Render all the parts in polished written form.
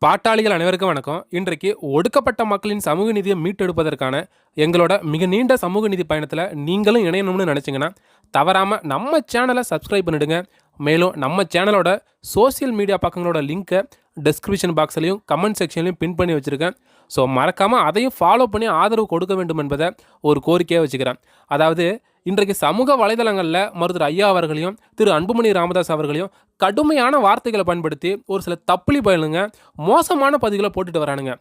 பாட்டாளிகள் அனைவருக்கும் வணக்கம். இன்றைக்கு ஒடுக்கப்பட்ட மக்களின் சமூக நீதியை மீட்டெடுப்பதற்கான எங்களோட மிக நீண்ட சமூக நீதி பயணத்தில் நீங்களும் இணையணும்னு நினச்சிங்கன்னா தவறாமல் நம்ம சேனலை சப்ஸ்கிரைப் பண்ணிடுங்க. மேலும் நம்ம சேனலோட சோசியல் மீடியா பக்கங்களோட லிங்க்கை டிஸ்கிரிப்ஷன் பாக்ஸ்லையும் கமெண்ட் செக்ஷன்லையும் பின் பண்ணி வச்சுருக்கேன். ஸோ மறக்காமல் அதையும் ஃபாலோ பண்ணி ஆதரவு கொடுக்க வேண்டும் என்பதை ஒரு கோரிக்கையாக வச்சுக்கிறேன். அதாவது இன்றைக்கு சமூக வலைதளங்களில் மருத்துவர் ஐயா அவர்களையும் திரு அன்புமணி ராமதாஸ் அவர்களையும் கடுமையான வார்த்தைகளை பயன்படுத்தி ஒரு சில தப்புளி பயலுங்க மோசமான பதிவுகளை போட்டுட்டு வரானுங்க.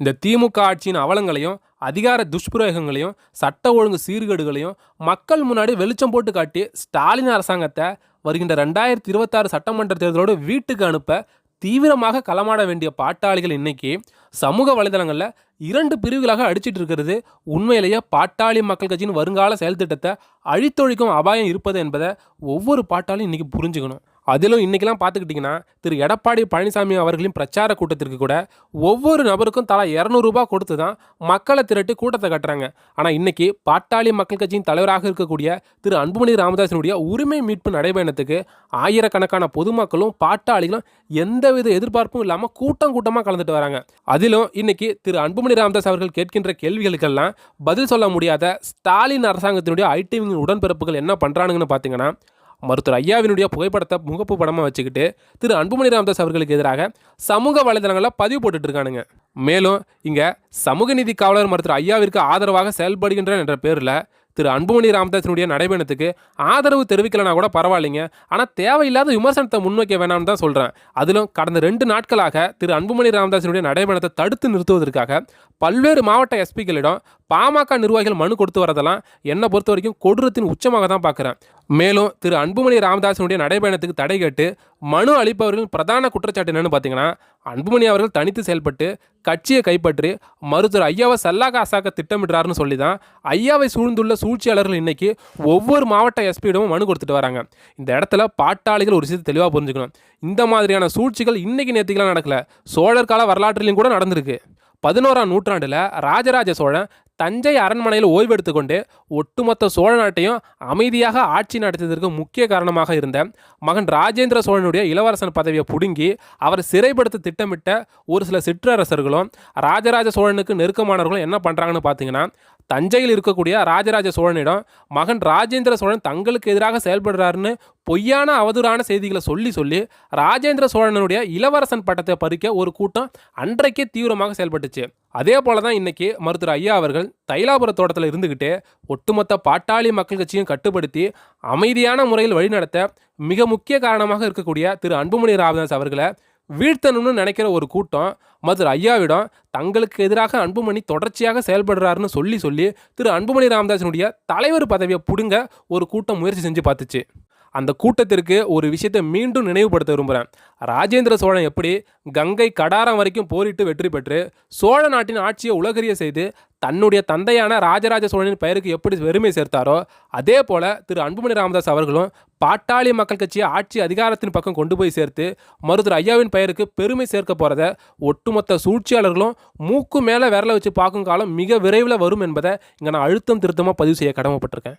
இந்த திமுக ஆட்சியின் அவலங்களையும் அதிகார துஷ்பிரயோகங்களையும் சட்ட ஒழுங்கு சீர்கேடுகளையும் மக்கள் முன்னாடி வெளிச்சம் போட்டு காட்டி ஸ்டாலின் அரசாங்கத்தை வருகின்ற 2026 சட்டமன்ற தேர்தலோடு வீட்டுக்கு அனுப்ப தீவிரமாக களமாட வேண்டிய பாட்டாளிகள் இன்னைக்கு சமூக வலைதளங்களில் 2 பிரிவுகளாக அடிச்சிட்டு இருக்கிறது உண்மையிலேயே பாட்டாளி மக்கள் கட்சியின் வருங்கால செயல் திட்டத்தை அழித்தொழிக்கும் அபாயம் இருப்பது என்பதை ஒவ்வொரு பாட்டாளியும் இன்னைக்கு புரிஞ்சுக்கணும். அதிலும் இன்றைக்கெல்லாம் பார்த்துக்கிட்டிங்கன்னா திரு எடப்பாடி பழனிசாமி அவர்களின் பிரச்சார கூட்டத்திற்கு கூட ஒவ்வொரு நபருக்கும் தலா 200 ரூபாய் கொடுத்து தான் மக்களை திரட்டி கூட்டத்தை கட்டுறாங்க. ஆனால் இன்றைக்கி பாட்டாளி மக்கள் கட்சியின் தலைவராக இருக்கக்கூடிய திரு அன்புமணி ராமதாஸினுடைய உரிமை மீட்பு நடைபயணத்துக்கு ஆயிரக்கணக்கான பொதுமக்களும் பாட்டாளிகளும் எந்தவித எதிர்பார்ப்பும் இல்லாமல் கூட்டமாக கலந்துட்டு வராங்க. அதிலும் இன்னைக்கு திரு அன்புமணி ராமதாஸ் அவர்கள் கேட்கின்ற கேள்விகளுக்கெல்லாம் பதில் சொல்ல முடியாத ஸ்டாலின் அரசாங்கத்தினுடைய ஐடி உடன்பிறப்புகள் என்ன பண்ணுறானுங்கன்னு பார்த்தீங்கன்னா, மருத்துவர் ஐயாவினுடைய புகைப்படத்தை முகப்பு படமாக வச்சுக்கிட்டு திரு அன்புமணி ராமதாஸ் அவர்களுக்கு எதிராக சமூக வலைதளங்களில் பதிவு போட்டுட்டு இருக்கானுங்க. மேலும் இங்கே சமூக நீதி காவலர் மருத்துவர் ஐயாவிற்கு ஆதரவாக செயல்படுகின்றன என்ற பேரில் திரு அன்புமணி ராமதாஸினுடைய நடைபயணத்துக்கு ஆதரவு தெரிவிக்கலனா கூட பரவாயில்லைங்க, ஆனால் தேவையில்லாத விமர்சனத்தை முன்வைக்க வேணாம்னு தான் சொல்கிறேன். அதிலும் கடந்த 2 நாட்களாக திரு அன்புமணி ராமதாஸினுடைய நடைபயணத்தை தடுத்து நிறுத்துவதற்காக பல்வேறு மாவட்ட எஸ்பிகளிடம் பாமக நிர்வாகிகள் மனு கொடுத்து வரதெல்லாம் என்னை பொறுத்த வரைக்கும் கொடூரத்தின் உச்சமாக தான் பார்க்குறேன். மேலும் திரு அன்புமணி ராமதாஸினுடைய நடைபயணத்துக்கு தடை கேட்டு மனு அளிப்பவர்களின் பிரதான குற்றச்சாட்டு என்னன்னு பார்த்தீங்கன்னா, அன்புமணி அவர்கள் தனித்து செயல்பட்டு கட்சியை கைப்பற்றி மருத்துவர் ஐயாவை சல்லாக அசாக்க திட்டமிடுறாருன்னு சொல்லி தான் ஐயாவை சூழ்ந்துள்ள சூழ்ச்சியாளர்கள் இன்னைக்கு ஒவ்வொரு மாவட்ட எஸ்பியிடமும் மனு கொடுத்துட்டு வராங்க. இந்த இடத்துல பாட்டாளிகள் ஒரு விஷயத்தை தெளிவாக புரிஞ்சுக்கணும். இந்த மாதிரியான சூழ்ச்சிகள் இன்னைக்கு நேற்றுக்கெல்லாம் நடக்கல, சோழர் கால வரலாற்றிலையும் கூட நடந்திருக்கு. 11ஆம் நூற்றாண்டில் ராஜராஜ சோழன் தஞ்சை அரண்மனையில் ஓய்வெடுத்துக்கொண்டு ஒட்டுமொத்த சோழ நாட்டையும் அமைதியாக ஆட்சி நடத்தியதற்கு முக்கிய காரணமாக இருந்த மகன் ராஜேந்திர சோழனுடைய இளவரசன் பதவியை பிடுங்கி அவரை சிறைப்படுத்த திட்டமிட்ட ஒரு சில சிற்றரசர்களும் ராஜராஜ சோழனுக்கு நெருக்கமானவர்களும் என்ன பண்ணுறாங்கன்னு பார்த்தீங்கன்னா, தஞ்சையில் இருக்கக்கூடிய ராஜராஜ சோழனிடம் மகன் ராஜேந்திர சோழன் தங்களுக்கு எதிராக செயல்படுறாருன்னு பொய்யான அவதூறான செய்திகளை சொல்லி ராஜேந்திர சோழனுடைய இளவரசன் பட்டத்தை பறிக்க ஒரு கூட்டம் அன்றைக்கே தீவிரமாக செயல்பட்டுச்சு. அதே போல தான் இன்னைக்கு மருத்துவர் ஐயா அவர்கள் தைலாபுர தோட்டத்தில் இருந்துக்கிட்டு ஒட்டுமொத்த பாட்டாளி மக்கள் கட்சியும் கட்டுப்படுத்தி அமைதியான முறையில் வழிநடத்த மிக முக்கிய காரணமாக இருக்கக்கூடிய திரு அன்புமணி ராமதாஸ் அவர்களை வீழ்த்தணும்னு நினைக்கிற ஒரு கூட்டம் மருத்துவர் ஐயாவிடம் தங்களுக்கு எதிராக அன்புமணி தொடர்ச்சியாக செயல்படுறாருன்னு சொல்லி திரு அன்புமணி ராமதாஸினுடைய தலைவர் பதவியை பிடுங்க ஒரு கூட்டம் முயற்சி செஞ்சு பார்த்துச்சு. அந்த கூட்டத்திற்கு ஒரு விஷயத்தை மீண்டும் நினைவுபடுத்த விரும்புகிறேன். ராஜேந்திர சோழன் எப்படி கங்கை கடாரம் வரைக்கும் போரிட்டு வெற்றி பெற்று சோழ நாட்டின் ஆட்சியை உலகறிய செய்து தன்னுடைய தந்தையான ராஜராஜ சோழனின் பெயருக்கு எப்படி பெருமை சேர்த்தாரோ, அதே போல திரு அன்புமணி ராமதாஸ் அவர்களும் பாட்டாளி மக்கள் கட்சியை ஆட்சி அதிகாரத்தின் பக்கம் கொண்டு போய் சேர்த்து மருத்துவர் ஐயாவின் பெயருக்கு பெருமை சேர்க்க போகிறத ஒட்டுமொத்த சூழ்ச்சியாளர்களும் மூக்கு மேலே விரல வச்சு பார்க்கும் காலம் மிக விரைவில் வரும் என்பதை இங்கே நான் அழுத்தம் திருத்தமாக பதிவு செய்ய கடமைப்பட்டிருக்கேன்.